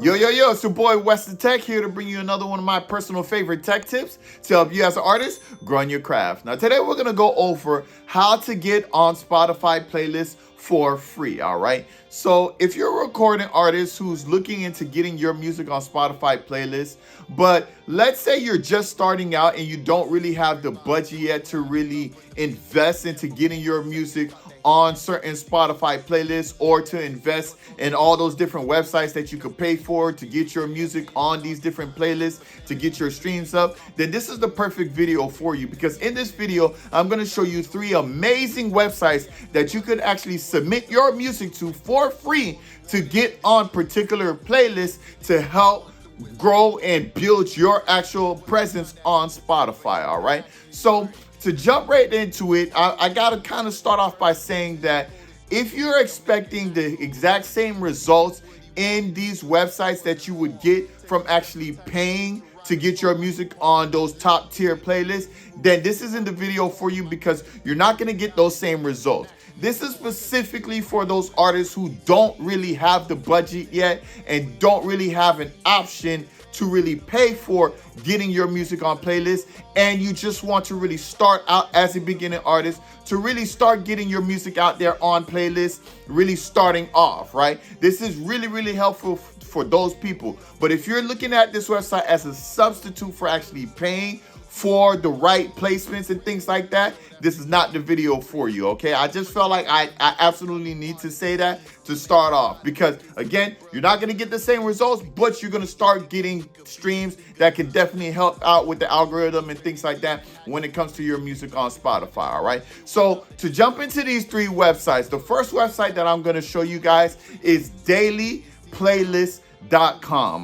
Yo, it's your boy WesTheTech here to bring you another one of my personal favorite tech tips to help you as an artist grow in your craft. Now today we're going to go over how to get on Spotify playlists for free, all right? So if you're a recording artist who's looking into getting your music on Spotify playlists, but let's say you're just starting out and you don't really have the budget yet to really invest into getting your music on certain Spotify playlists or to invest in all those different websites that you could pay for to get your music on these different playlists to get your streams up, then this is the perfect video for you, because in this video I'm going to show you 3 amazing websites that you could actually submit your music to for free to get on particular playlists to help grow and build your actual presence on Spotify. All right, so to jump right into it, I gotta kind of start off by saying that if you're expecting the exact same results in these websites that you would get from actually paying to get your music on those top tier playlists, then this isn't the video for you, because you're not gonna get those same results. This is specifically for those artists who don't really have the budget yet and don't really have an option to really pay for getting your music on playlists, and you just want to really start out as a beginning artist to really start getting your music out there on playlists, really starting off, right? This is really helpful for those people. But if you're looking at this website as a substitute for actually paying for the right placements and things like that, this is not the video for you, okay? I just felt like I absolutely need to say that to start off, because again, you're not gonna get the same results, but you're gonna start getting streams that can definitely help out with the algorithm and things like that when it comes to your music on Spotify, all right? So to jump into these 3 websites, the first website that I'm gonna show you guys is dailyplaylist.com.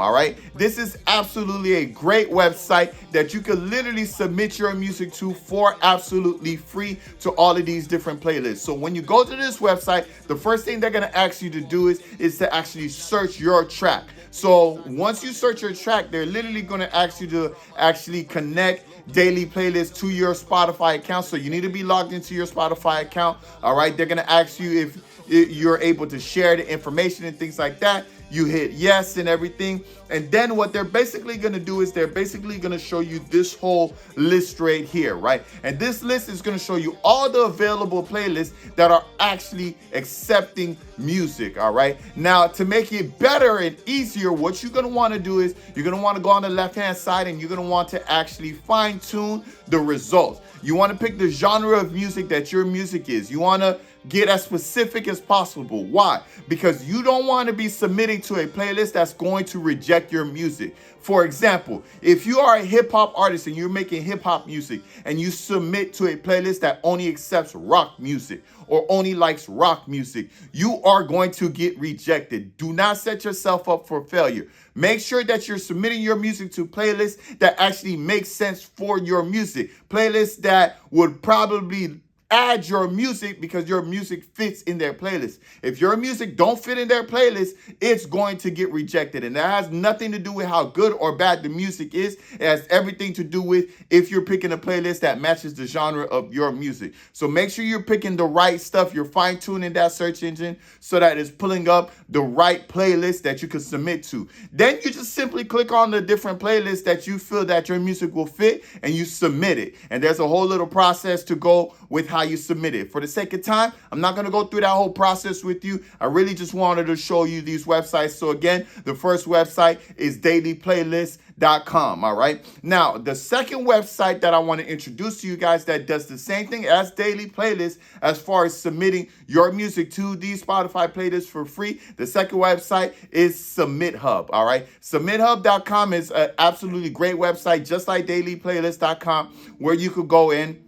all right, this is absolutely a great website that you can literally submit your music to for absolutely free to all of these different playlists. So when you go to this website, the first thing they're going to ask you to do is to actually search your track. So once you search your track, they're literally going to ask you to actually connect Daily Playlist to your Spotify account. So you need to be logged into your Spotify account. All right, they're going to ask you if you're able to share the information and things like that. You hit yes and everything, and then what they're basically going to do is they're basically going to show you this whole list right here, right? And this list is going to show you all the available playlists that are actually accepting music. All right, now to make it better and easier, what you're going to want to do is you're going to want to go on the left hand side and you're going to want to actually fine tune the results. You want to pick the genre of music that your music is. You want to get as specific as possible. Why? Because you don't want to be submitting to a playlist that's going to reject your music. For example, if you are a hip hop artist and you're making hip hop music and you submit to a playlist that only accepts rock music or only likes rock music, you are going to get rejected. Do not set yourself up for failure. Make sure that you're submitting your music to playlists that actually make sense for your music. Playlists that would probably add your music because your music fits in their playlist. If your music don't fit in their playlist, it's going to get rejected. And that has nothing to do with how good or bad the music is. It has everything to do with if you're picking a playlist that matches the genre of your music. So make sure you're picking the right stuff. You're fine-tuning that search engine so that it's pulling up the right playlist that you can submit to. Then you just simply click on the different playlists that you feel that your music will fit and you submit it. And there's a whole little process to go with how you submit it. For the sake of time, I'm not going to go through that whole process with you. I really just wanted to show you these websites. So again, the first website is dailyplaylist.com. all right, now the second website that I want to introduce to you guys that does the same thing as Daily Playlist as far as submitting your music to these Spotify playlists for free, the second website is SubmitHub. All right, SubmitHub.com is an absolutely great website, just like dailyplaylist.com, where you could go in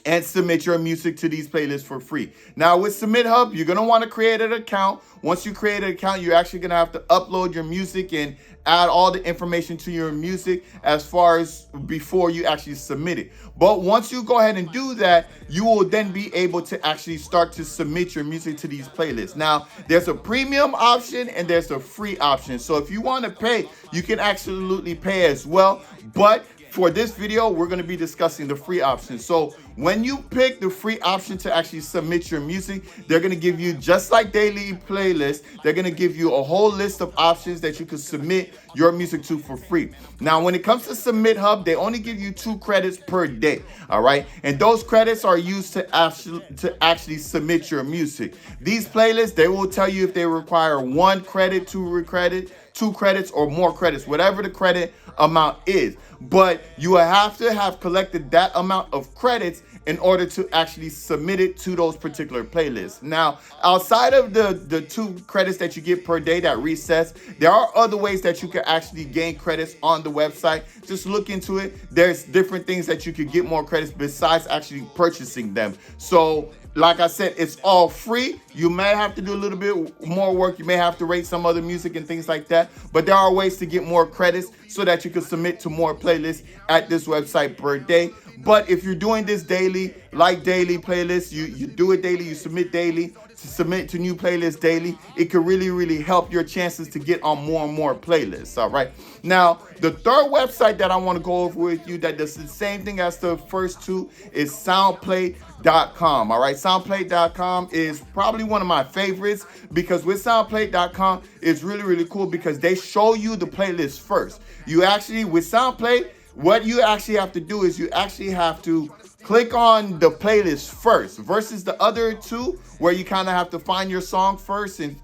and submit your music to these playlists for free. Now with SubmitHub, you're gonna want to create an account. Once you create an account, you're actually gonna have to upload your music and add all the information to your music as far as before you actually submit it. But once you go ahead and do that, you will then be able to actually start to submit your music to these playlists. Now, there's a premium option and there's a free option. So if you want to pay, you can absolutely pay as well. But for this video, we're going to be discussing the free option. So When you pick the free option to actually submit your music, they're going to give you, just like daily playlists, they're going to give you a whole list of options that you can submit your music to for free. Now, when it comes to Submit Hub, they only give you 2 credits per day, all right? And those credits are used to actually submit your music. These playlists, they will tell you if they require 1 credit, 2 credit, 2 credits, or more credits, whatever the credit amount is. But you will have to have collected that amount of credits in order to actually submit it to those particular playlists. Now, outside of the 2 credits that you get per day that resets, there are other ways that you can actually gain credits on the website. Just look into it. There's different things that you could get more credits besides actually purchasing them. So, like I said, it's all free. You may have to do a little bit more work. You may have to rate some other music and things like that. But there are ways to get more credits so that you can submit to more playlists at this website per day. But if you're doing this daily, like daily playlists, you do it daily, you submit daily, to submit to new playlists daily, it could really, really help your chances to get on more and more playlists, all right? Now, the third website that I want to go over with you that does the same thing as the first 2 is soundplay.com, all right? Soundplay.com is probably one of my favorites because with soundplay.com, it's really, really cool because they show you the playlist first. You actually, with Soundplay, what you actually have to do is you actually have to click on the playlist first versus the other 2 where you kind of have to find your song first and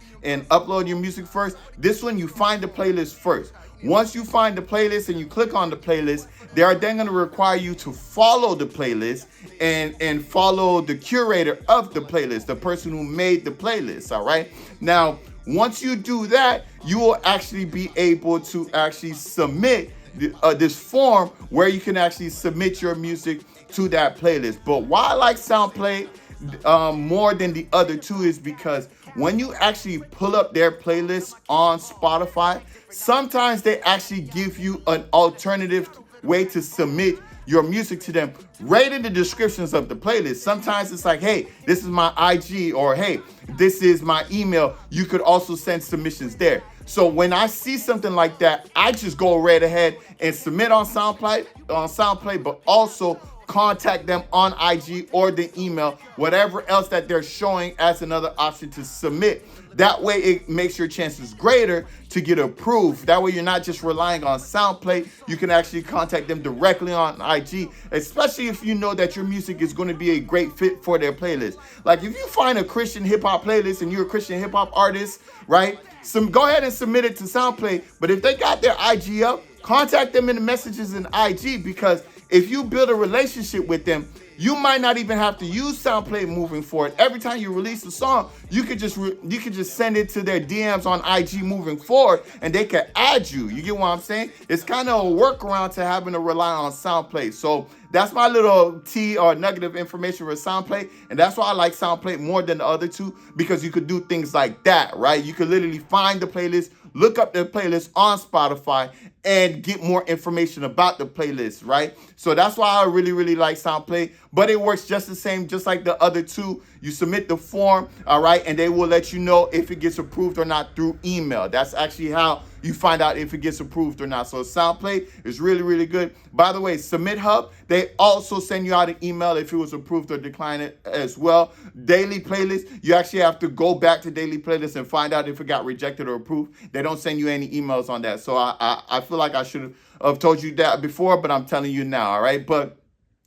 upload your music first. This one, you find the playlist first. Once you find the playlist and you click on the playlist, they are then going to require you to follow the playlist and follow the curator of the playlist, the person who made the playlist, all right? Now, once you do that, you will actually be able to actually submit this form where you can actually submit your music to that playlist. But why I like Soundplay more than the other 2 is because when you actually pull up their playlist on Spotify, sometimes they actually give you an alternative way to submit your music to them right in the descriptions of the playlist. Sometimes it's like, hey, this is my IG, or hey, this is my email. You could also send submissions there. So when I see something like that, I just go right ahead and submit on Soundplay, but also contact them on IG or the email, whatever else that they're showing as another option to submit. That way it makes your chances greater to get approved. That way you're not just relying on Soundplay. You can actually contact them directly on IG, especially if you know that your music is going to be a great fit for their playlist. Like if you find a Christian hip hop playlist and you're a Christian hip hop artist, right? Go ahead and submit it to Soundplay. But if they got their IG up, contact them in the messages in IG, because if you build a relationship with them, you might not even have to use Soundplay moving forward. Every time you release a song, you could just send it to their DMs on IG moving forward, and they can add you. You get what I'm saying? It's kind of a workaround to having to rely on Soundplay. So that's my little tea or nugget of information for Soundplay, and that's why I like Soundplay more than the other 2, because you could do things like that, right? You could literally find the playlist, look up the playlist on Spotify, and get more information about the playlist, right? So that's why I really, really like Soundplay. But it works just the same, just like the other 2. You submit the form, all right, and they will let you know if it gets approved or not through email. That's actually how you find out if it gets approved or not. So Soundplay is really, really good. By the way, Submit Hub, they also send you out an email if it was approved or declined it as well. Daily Playlist, you actually have to go back to Daily Playlist and find out if it got rejected or approved. They don't send you any emails on that. So I feel like I should have told you that before, but I'm telling you now, all right? But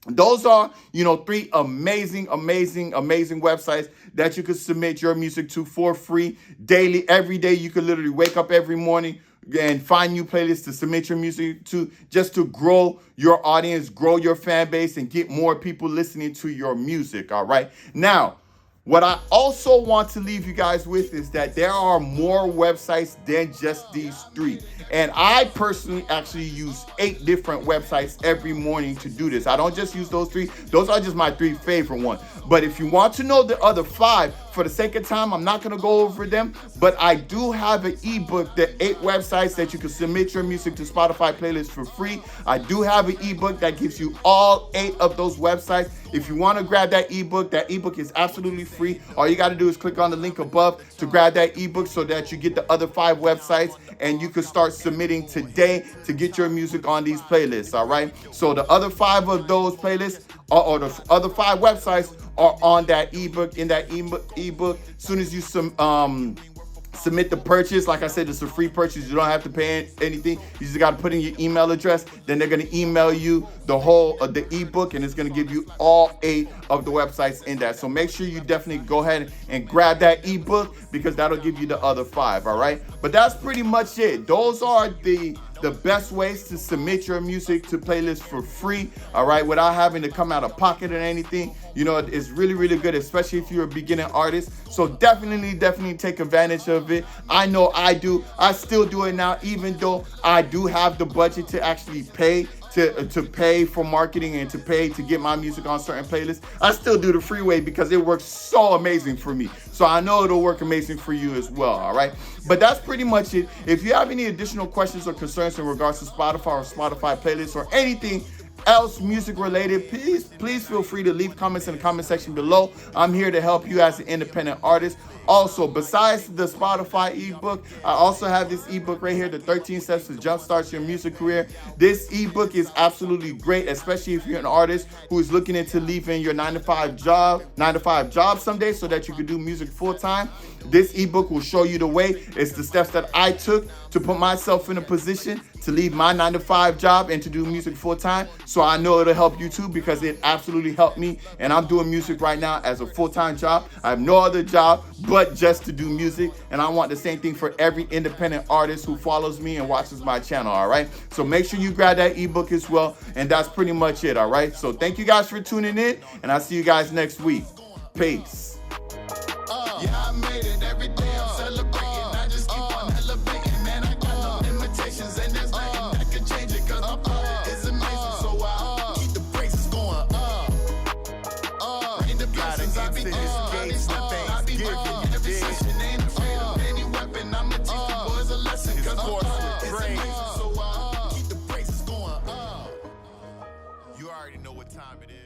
those are, 3 amazing websites that you could submit your music to for free daily. Every day, you could literally wake up every morning and find new playlists to submit your music to, just to grow your audience, grow your fan base, and get more people listening to your music, all right? Now, what I also want to leave you guys with is that there are more websites than just these 3. And I personally actually use 8 different websites every morning to do this. I don't just use those 3. Those are just my 3 favorite ones. But if you want to know the other 5, for the sake of time, I'm not going to go over them. But I do have an ebook, the 8 websites that you can submit your music to Spotify playlists for free. I do have an ebook that gives you all 8 of those websites. If you want to grab that ebook is absolutely free. All you got to do is click on the link above to grab that ebook so that you get the other 5 websites. and you can start submitting today to get your music on these playlists, all right? So the other 5 of those playlists or the other 5 websites are on that ebook. In that ebook, as soon as you submit the purchase, like I said, it's a free purchase. You don't have to pay anything. You just got to put in your email address. Then they're going to email you the whole of the ebook, and it's going to give you all 8 of the websites in that. So make sure you definitely go ahead and grab that ebook, because that'll give you the other 5. All right, but that's pretty much it. Those are the best ways to submit your music to playlists for free, all right, without having to come out of pocket or anything. You know, it's really, really good, especially if you're a beginner artist. So definitely take advantage of it. I know I do. I still do it now, even though I do have the budget to actually pay to pay for marketing and to pay to get my music on certain playlists. I still do the free way because it works so amazing for me. So I know it'll work amazing for you as well, all right? But that's pretty much it. If you have any additional questions or concerns in regards to Spotify or Spotify playlists or anything else music related, please feel free to leave comments in the comment section below. I'm here to help you as an independent artist. Also, besides the Spotify ebook, I also have this ebook right here, the 13 Steps to Jumpstart Your Music Career. This ebook is absolutely great, especially if you're an artist who is looking into leaving your 9-to-5 job someday so that you can do music full time. This ebook will show you the way. It's the steps that I took to put myself in a position to leave my 9-to-5 job and to do music full time. So I know it'll help you too, because it absolutely helped me. And I'm doing music right now as a full-time job. I have no other job but just to do music. And I want the same thing for every independent artist who follows me and watches my channel, all right? So make sure you grab that ebook as well. And that's pretty much it, all right? So thank you guys for tuning in, and I'll see you guys next week. Peace. Yeah, I made it every day. I'm celebrating. I just keep on elevating. Man, I got no limitations, and there's nothing that can change it, 'cause my power is amazing. So I keep the praises going up. Rain the blessings, I be every session ain't afraid of any weapon. I'ma teach the boys a lesson, 'cause my power is amazing. So I keep the praises going up. You already know what time it is.